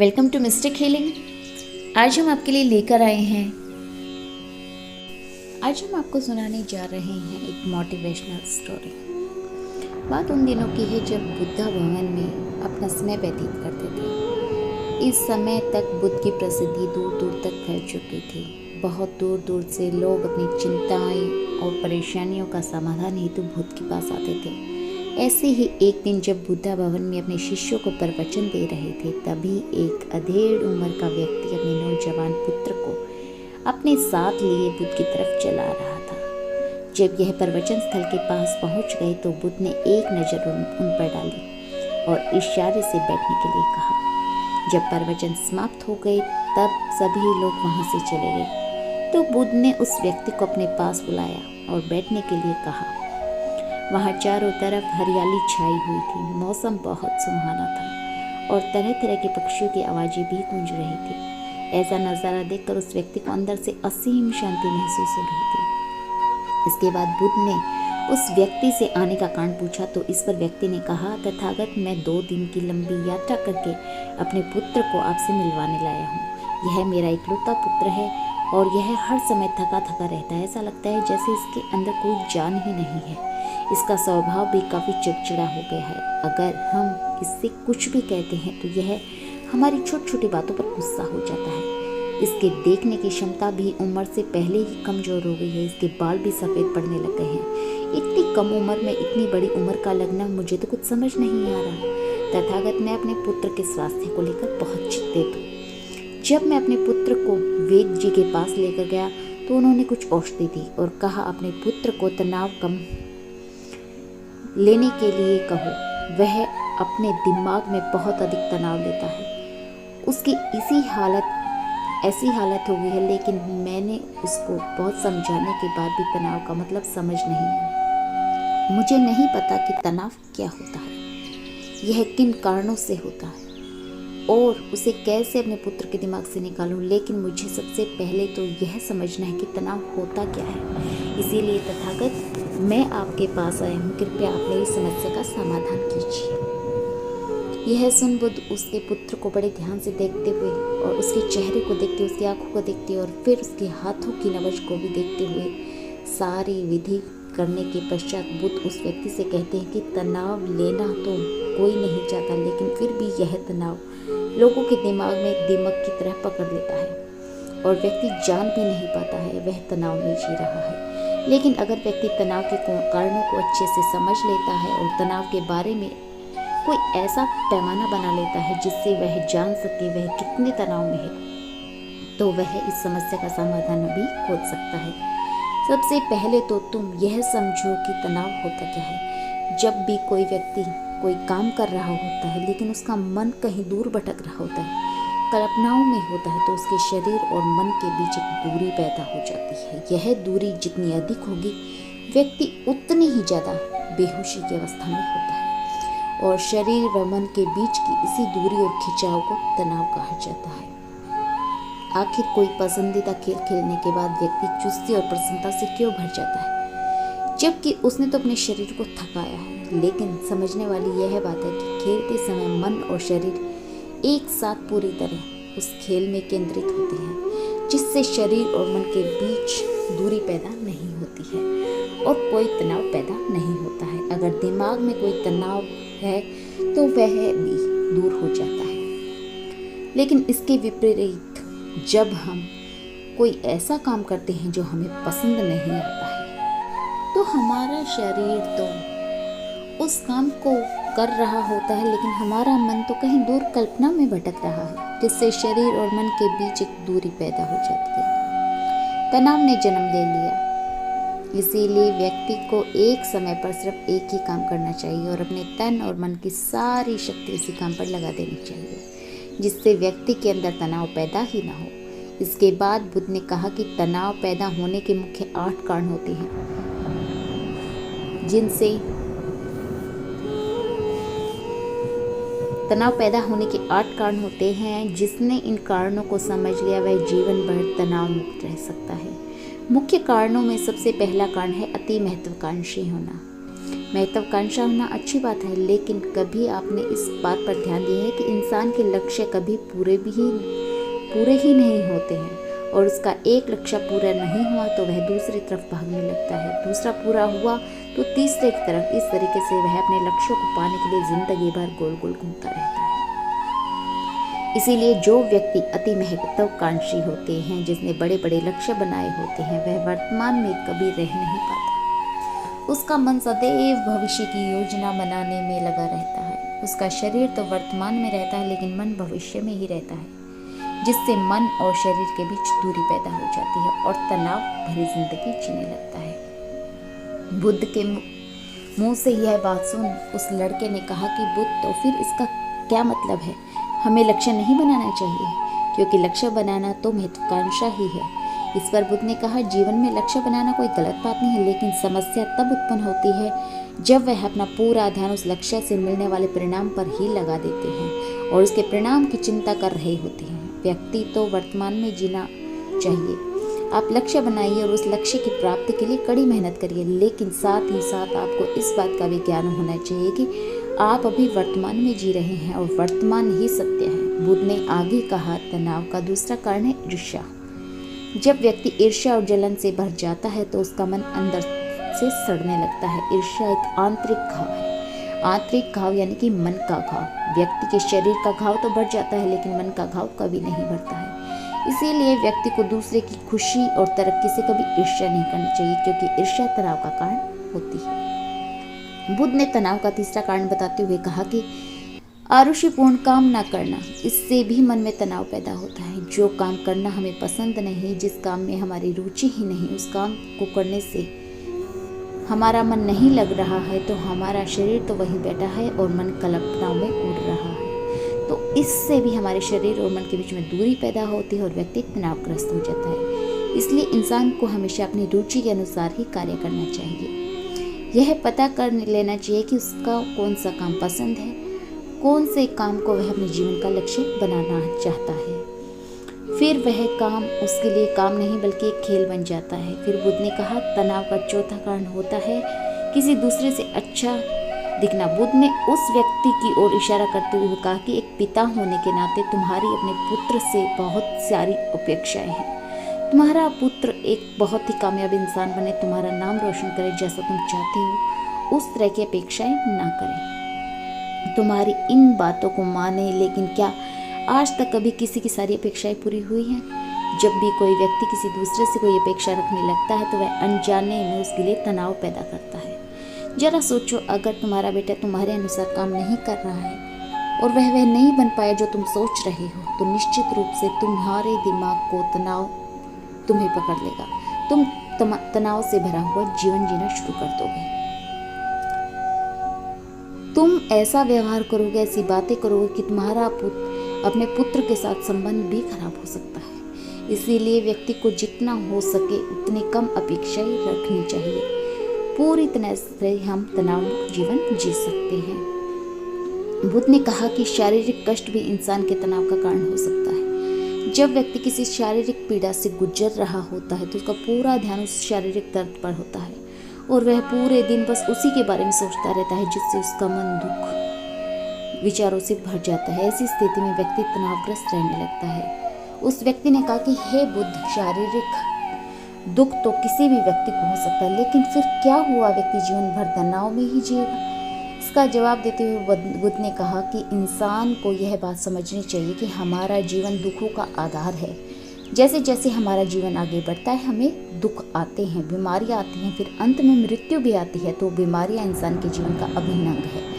Welcome to mistake healing. आज हम आपके लिए लेकर आए हैं, आज हम आपको सुनाने जा रहे हैं एक मोटिवेशनल स्टोरी। बात उन दिनों की है जब बुद्धा भवन में अपना समय व्यतीत करते थे। इस समय तक बुद्ध की प्रसिद्धि दूर दूर तक फैल चुकी थी। बहुत दूर दूर से लोग अपनी चिंताएं और परेशानियों का समाधान हेतु बुद्ध के पास आते थे। ऐसे ही एक दिन जब बुद्धा भवन में अपने शिष्यों को प्रवचन दे रहे थे, तभी एक अधेड़ उम्र का व्यक्ति अपने नौजवान पुत्र को अपने साथ लिए बुद्ध की तरफ चला रहा था। जब यह प्रवचन स्थल के पास पहुंच गए तो बुद्ध ने एक नज़र उन पर डाली और इशारे से बैठने के लिए कहा। जब प्रवचन समाप्त हो गए तब सभी लोग वहां से चले गए तो बुद्ध ने उस व्यक्ति को अपने पास बुलाया और बैठने के लिए कहा। वहाँ चारों तरफ हरियाली छाई हुई थी। मौसम बहुत सुहाना था और तरह तरह के पक्षियों की आवाज़ें भी गूंज रही थी। ऐसा नज़ारा देखकर उस व्यक्ति को अंदर से असीम शांति महसूस हो रही थी। इसके बाद बुद्ध ने उस व्यक्ति से आने का कारण पूछा तो इस पर व्यक्ति ने कहा, तथागत, मैं 2 दिन की लंबी यात्रा करके अपने पुत्र को आपसे मिलवाने लाया हूँ। यह मेरा इकलौता पुत्र है और यह हर समय थका थका रहता है। ऐसा लगता है जैसे इसके अंदर कोई जान ही नहीं है। इसका स्वभाव भी काफ़ी चिड़चिड़ा हो गया है। अगर हम इससे कुछ भी कहते हैं तो यह हमारी छोटी छोटी बातों पर गुस्सा हो जाता है। इसके देखने की क्षमता भी उम्र से पहले ही कमज़ोर हो गई है। इसके बाल भी सफ़ेद पड़ने लग गए हैं। इतनी कम उम्र में इतनी बड़ी उम्र का लगना मुझे तो कुछ समझ नहीं आ रहा। तथागत, मैं अपने पुत्र के स्वास्थ्य को लेकर बहुत चिंतित हूँ। जब मैं अपने पुत्र को वेद जी के पास लेकर गया तो उन्होंने कुछ औषधि दी और कहा, अपने पुत्र को तनाव कम लेने के लिए कहो। वह अपने दिमाग में बहुत अधिक तनाव लेता है। उसकी ऐसी हालत हो गई है, लेकिन मैंने उसको बहुत समझाने के बाद भी तनाव का मतलब समझ नहीं आया। मुझे नहीं पता कि तनाव क्या होता है, यह किन कारणों से होता है और उसे कैसे अपने पुत्र के दिमाग से निकालूं। लेकिन मुझे सबसे पहले तो यह समझना है कि तनाव होता क्या है। इसीलिए तथागत, मैं आपके पास आया हूँ। कृपया आप मेरी समस्या का समाधान कीजिए। यह सुन बुद्ध उसके पुत्र को बड़े ध्यान से देखते हुए और उसके चेहरे को देखते, उसकी आंखों को देखते और फिर उसके हाथों की नब्ज को भी देखते हुए सारी विधि करने के पश्चात बुद्ध उस व्यक्ति से कहते हैं कि तनाव लेना तो कोई नहीं चाहता, लेकिन फिर भी यह तनाव लोगों के दिमाग में दीमक की तरह पकड़ लेता है और व्यक्ति जान भी नहीं पाता है वह तनाव में जी रहा है। लेकिन अगर व्यक्ति तनाव के कारणों को अच्छे से समझ लेता है और तनाव के बारे में कोई ऐसा पैमाना बना लेता है जिससे वह जान सके वह कितने तनाव में है, तो वह इस समस्या का समाधान भी खोज सकता है। सबसे पहले तो तुम यह समझो कि तनाव होता क्या है। जब भी कोई व्यक्ति कोई काम कर रहा होता है लेकिन उसका मन कहीं दूर भटक रहा होता है, कल्पनाओं में होता है, तो उसके शरीर और मन के बीच एक दूरी पैदा हो जाती है। यह दूरी जितनी अधिक होगी व्यक्ति उतनी ही ज़्यादा बेहोशी की अवस्था में होता है और शरीर व मन के बीच की इसी दूरी और खिंचाव को तनाव कहा जाता है। आखिर कोई पसंदीदा खेल खेलने के बाद व्यक्ति चुस्ती और प्रसन्नता से क्यों भर जाता है, जबकि उसने तो अपने शरीर को थकाया है। लेकिन समझने वाली यह बात है कि खेलते समय मन और शरीर एक साथ पूरी तरह उस खेल में केंद्रित होते हैं, जिससे शरीर और मन के बीच दूरी पैदा नहीं होती है और कोई तनाव पैदा नहीं होता है। अगर दिमाग में कोई तनाव है तो वह भी दूर हो जाता है। लेकिन इसके विपरीत जब हम कोई ऐसा काम करते हैं जो हमें पसंद नहीं आता है, तो हमारा शरीर तो उस काम को कर रहा होता है, लेकिन हमारा मन तो कहीं दूर कल्पना में भटक रहा है, जिससे शरीर और मन के बीच एक दूरी पैदा हो जाती है। तनाव ने जन्म ले लिया। इसीलिए व्यक्ति को एक समय पर सिर्फ एक ही काम करना चाहिए और अपने तन और मन की सारी शक्ति इसी काम पर लगा देनी चाहिए, जिससे व्यक्ति के अंदर तनाव पैदा ही ना हो। इसके बाद बुद्ध ने कहा कि तनाव पैदा होने के मुख्य 8 कारण होते हैं, जिनसे तनाव पैदा होने के 8 कारण होते हैं। जिसने इन कारणों को समझ लिया वह जीवन भर तनाव मुक्त रह सकता है। मुख्य कारणों में सबसे पहला कारण है अति महत्वाकांक्षी होना। महत्वाकांक्षा होना अच्छी बात है, लेकिन कभी आपने इस बात पर ध्यान दिया है कि इंसान के लक्ष्य कभी पूरे ही नहीं होते हैं, और उसका एक लक्ष्य पूरा नहीं हुआ तो वह दूसरी तरफ भागने लगता है, दूसरा पूरा हुआ तो तीसरे की तरफ। इस तरीके से वह अपने लक्ष्यों को पाने के लिए जिंदगी भर गोल गोल घूमता रहता है। इसीलिए जो व्यक्ति अति महत्वाकांक्षी होते हैं, जिसने बड़े बड़े लक्ष्य बनाए होते हैं, वह वर्तमान में कभी रह नहीं पाता। उसका मन सदैव भविष्य की योजना बनाने में लगा रहता है। उसका शरीर तो वर्तमान में रहता है, लेकिन मन भविष्य में ही रहता है, जिससे मन और शरीर के बीच दूरी पैदा हो जाती है और तनाव भरी जिंदगी जीने लगता है। बुद्ध के मुंह से यह बात सुन उस लड़के ने कहा कि बुद्ध, तो फिर इसका क्या मतलब है? हमें लक्ष्य नहीं बनाना चाहिए, क्योंकि लक्ष्य बनाना तो महत्वाकांक्षा ही है। इस पर बुद्ध ने कहा, जीवन में लक्ष्य बनाना कोई गलत बात नहीं है, लेकिन समस्या तब उत्पन्न होती है जब वह अपना पूरा ध्यान उस लक्ष्य से मिलने वाले परिणाम पर ही लगा देते हैं और उसके परिणाम की चिंता कर रहे होते हैं। व्यक्ति तो वर्तमान में जीना चाहिए। आप लक्ष्य बनाइए और उस लक्ष्य की प्राप्ति के लिए कड़ी मेहनत करिए, लेकिन साथ ही साथ आपको इस बात का भी ज्ञान होना चाहिए कि आप अभी वर्तमान में जी रहे हैं और वर्तमान ही सत्य है। बुद्ध ने आगे कहा, तनाव का दूसरा कारण है ईर्ष्या। जब व्यक्ति ईर्ष्या और जलन से भर जाता है तो उसका मन अंदर से सड़ने लगता है। ईर्ष्या एक आंतरिक घाव है। आंतरिक घाव यानी कि मन का घाव। व्यक्ति के शरीर का घाव तो बढ़ जाता है, लेकिन मन का घाव कभी नहीं बढ़ता है। इसीलिए व्यक्ति को दूसरे की खुशी और तरक्की से कभी ईर्ष्या नहीं करनी चाहिए, क्योंकि ईर्ष्या तनाव का कारण होती है। बुद्ध ने तनाव का तीसरा कारण बताते हुए कहा कि आरुषिपूर्ण काम ना करना, इससे भी मन में तनाव पैदा होता है। जो काम करना हमें पसंद नहीं, जिस काम में हमारी रुचि ही नहीं, उस काम को करने से हमारा मन नहीं लग रहा है, तो हमारा शरीर तो वहीं बैठा है और मन कल्पनाओं में उड़ रहा है। तो इससे भी हमारे शरीर और मन के बीच में दूरी पैदा होती है और व्यक्ति तनावग्रस्त हो जाता है। इसलिए इंसान को हमेशा अपनी रुचि के अनुसार ही कार्य करना चाहिए। यह पता कर लेना चाहिए कि उसका कौन सा काम पसंद है, कौन से काम को वह अपने जीवन का लक्ष्य बनाना चाहता है। फिर वह काम उसके लिए काम नहीं बल्कि एक खेल बन जाता है। फिर बुद्ध ने कहा, तनाव का चौथा कारण होता है किसी दूसरे से अच्छा दिखना। बुद्ध ने उस व्यक्ति की ओर इशारा करते हुए कहा कि एक पिता होने के नाते तुम्हारी अपने पुत्र से बहुत सारी अपेक्षाएं हैं। तुम्हारा पुत्र एक बहुत ही कामयाब इंसान बने, तुम्हारा नाम रोशन करे जैसा तुम चाहते हो, उस तरह की अपेक्षाएं ना करें। तुम्हारी इन बातों को माने, लेकिन क्या आज तक कभी किसी की सारी अपेक्षाएं पूरी हुई हैं? जब भी कोई व्यक्ति किसी दूसरे से कोई अपेक्षा रखने लगता है तो वह अनजाने में उसके लिए तनाव पैदा करता है। जरा सोचो, अगर तुम्हारा बेटा तुम्हारे अनुसार काम नहीं कर रहा है और वह नहीं बन पाया जो तुम सोच रहे हो, तो निश्चित रूप से तुम्हारे दिमाग को तनाव तुम्हें पकड़ लेगा। तुम तनाव से भरा हुआ जीवन जीना शुरू कर दोगे। तुम ऐसा व्यवहार करोगे, ऐसी बातें करोगे कि तुम्हारा अपने पुत्र के साथ संबंध भी खराब हो सकता है। इसीलिए व्यक्ति को जितना हो सके उतनी कम अपेक्षाएं रखनी चाहिए। पूरी तरह से हम तनावमुक्त जीवन जी सकते हैं। बुद्ध ने कहा कि शारीरिक कष्ट भी इंसान के तनाव का कारण हो सकता है। जब व्यक्ति किसी शारीरिक पीड़ा से गुजर रहा होता है तो उसका पूरा ध्यान उस शारीरिक दर्द पर होता है और वह पूरे दिन बस उसी के बारे में सोचता रहता है, जिससे उसका मन दुख विचारों से भर जाता है। ऐसी स्थिति में व्यक्ति तनावग्रस्त रहने लगता है। उस व्यक्ति ने कहा कि हे बुद्ध, शारीरिक दुख तो किसी भी व्यक्ति को हो सकता है, लेकिन फिर क्या हुआ, व्यक्ति जीवन भर तनाव में ही जिएगा? इसका जवाब देते हुए बुद्ध ने कहा कि इंसान को यह बात समझनी चाहिए कि हमारा जीवन दुखों का आधार है। जैसे जैसे हमारा जीवन आगे बढ़ता है हमें दुख आते हैं, बीमारियां आती हैं, फिर अंत में मृत्यु भी आती है। तो बीमारियां इंसान के जीवन का अभिन्न अंग है,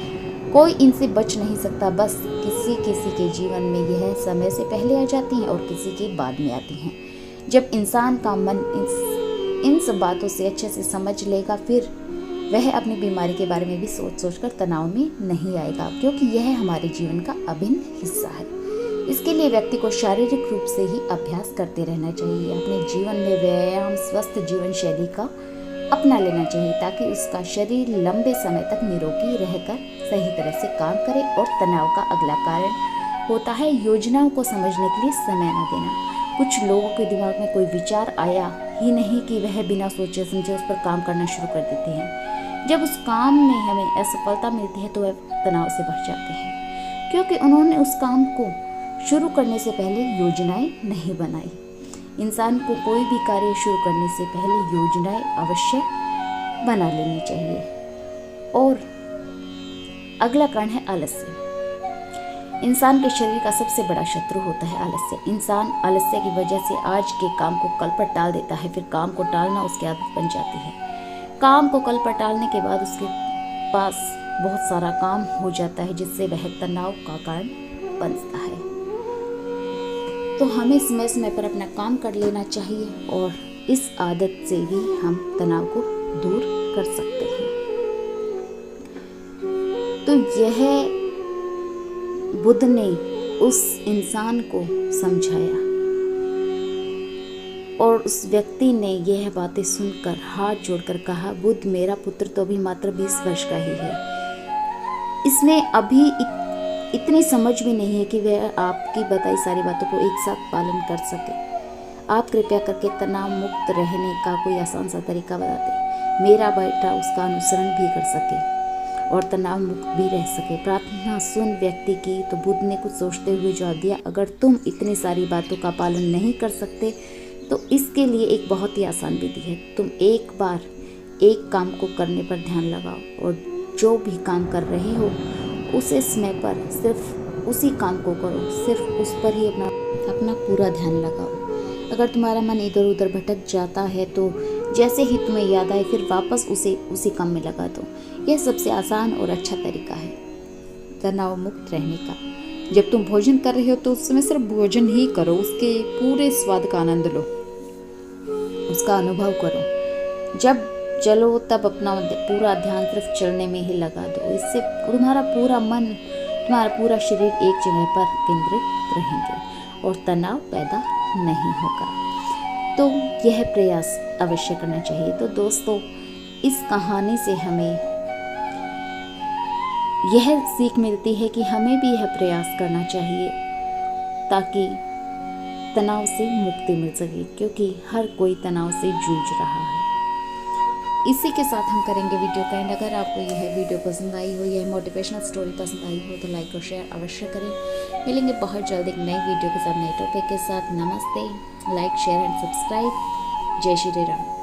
कोई इनसे बच नहीं सकता। बस किसी किसी के जीवन में यह समय से पहले आ जाती हैं और किसी के बाद में आती हैं। जब इंसान का मन इन सब बातों से अच्छे से समझ लेगा, फिर वह अपनी बीमारी के बारे में भी सोच कर तनाव में नहीं आएगा, क्योंकि यह हमारे जीवन का अभिन्न हिस्सा है। इसके लिए व्यक्ति को शारीरिक रूप से ही अभ्यास करते रहना चाहिए। अपने जीवन में व्यायाम, स्वस्थ जीवन शैली का अपना लेना चाहिए, ताकि उसका शरीर लंबे समय तक निरोगी रहकर सही तरह से काम करे। और तनाव का अगला कारण होता है योजनाओं को समझने के लिए समय न देना। कुछ लोगों के दिमाग में कोई विचार आया ही नहीं कि वह बिना सोचे समझे उस पर काम करना शुरू कर देते हैं। जब उस काम में हमें असफलता मिलती है तो वह तनाव से भर जाते हैं, क्योंकि उन्होंने उस काम को शुरू करने से पहले योजनाएं नहीं बनाई। इंसान को कोई भी कार्य शुरू करने से पहले योजनाएं अवश्य बना लेनी चाहिए। और अगला कारण है आलस्य। इंसान के शरीर का सबसे बड़ा शत्रु होता है आलस्य। इंसान आलस्य की वजह से आज के काम को कल पर टाल देता है, फिर काम को टालना उसकी आदत बन जाती है। काम को कल पर टालने के बाद उसके पास बहुत सारा काम हो जाता है, जिससे वह तनाव का कारण बनता है। तो हमें समय समय पर अपना काम कर लेना चाहिए और इस आदत से भी हम तनाव को दूर कर सकते हैं। तो यह बुद्ध ने उस इंसान को समझाया और उस व्यक्ति ने यह बातें सुनकर हाथ जोड़कर कहा, बुद्ध मेरा पुत्र तो अभी मात्र 20 वर्ष का ही है, इसमें अभी इतनी समझ भी नहीं है कि वह आपकी बताई सारी बातों को एक साथ पालन कर सके। आप कृपया करके तनाव मुक्त रहने का कोई आसान सा तरीका बता दें, मेरा बेटा उसका अनुसरण भी कर सके और तनाव मुक्त भी रह सके। प्रार्थना सुन व्यक्ति की तो बुद्ध ने कुछ सोचते हुए जवाब दिया, अगर तुम इतनी सारी बातों का पालन नहीं कर सकते तो इसके लिए एक बहुत ही आसान विधि है। तुम एक बार एक काम को करने पर ध्यान लगाओ और जो भी काम कर रहे हो उसे समय पर सिर्फ उसी काम को करो, सिर्फ उस पर ही अपना पूरा ध्यान लगाओ। अगर तुम्हारा मन इधर उधर भटक जाता है तो जैसे ही तुम्हें याद आए फिर वापस उसी काम में लगा दो। यह सबसे आसान और अच्छा तरीका है तनाव मुक्त रहने का। जब तुम भोजन कर रहे हो तो उस समय सिर्फ भोजन ही करो, उसके पूरे स्वाद का आनंद लो, उसका अनुभव करो। जब चलो तब अपना पूरा ध्यान सिर्फ चलने में ही लगा दो। इससे तुम्हारा पूरा मन, तुम्हारा पूरा शरीर एक जगह पर केंद्रित रहेंगे और तनाव पैदा नहीं होगा। तो यह प्रयास अवश्य करना चाहिए। तो दोस्तों, इस कहानी से हमें यह सीख मिलती है कि हमें भी यह प्रयास करना चाहिए ताकि तनाव से मुक्ति मिल सके, क्योंकि हर कोई तनाव से जूझ रहा है। इसी के साथ हम करेंगे वीडियो का एंड। अगर आपको यह वीडियो पसंद आई हो, यह मोटिवेशनल स्टोरी पसंद आई हो तो लाइक और शेयर अवश्य करें। मिलेंगे बहुत जल्द एक नई वीडियो के साथ, नए टॉपिक के साथ। नमस्ते, लाइक शेयर एंड सब्सक्राइब। जय श्री राम।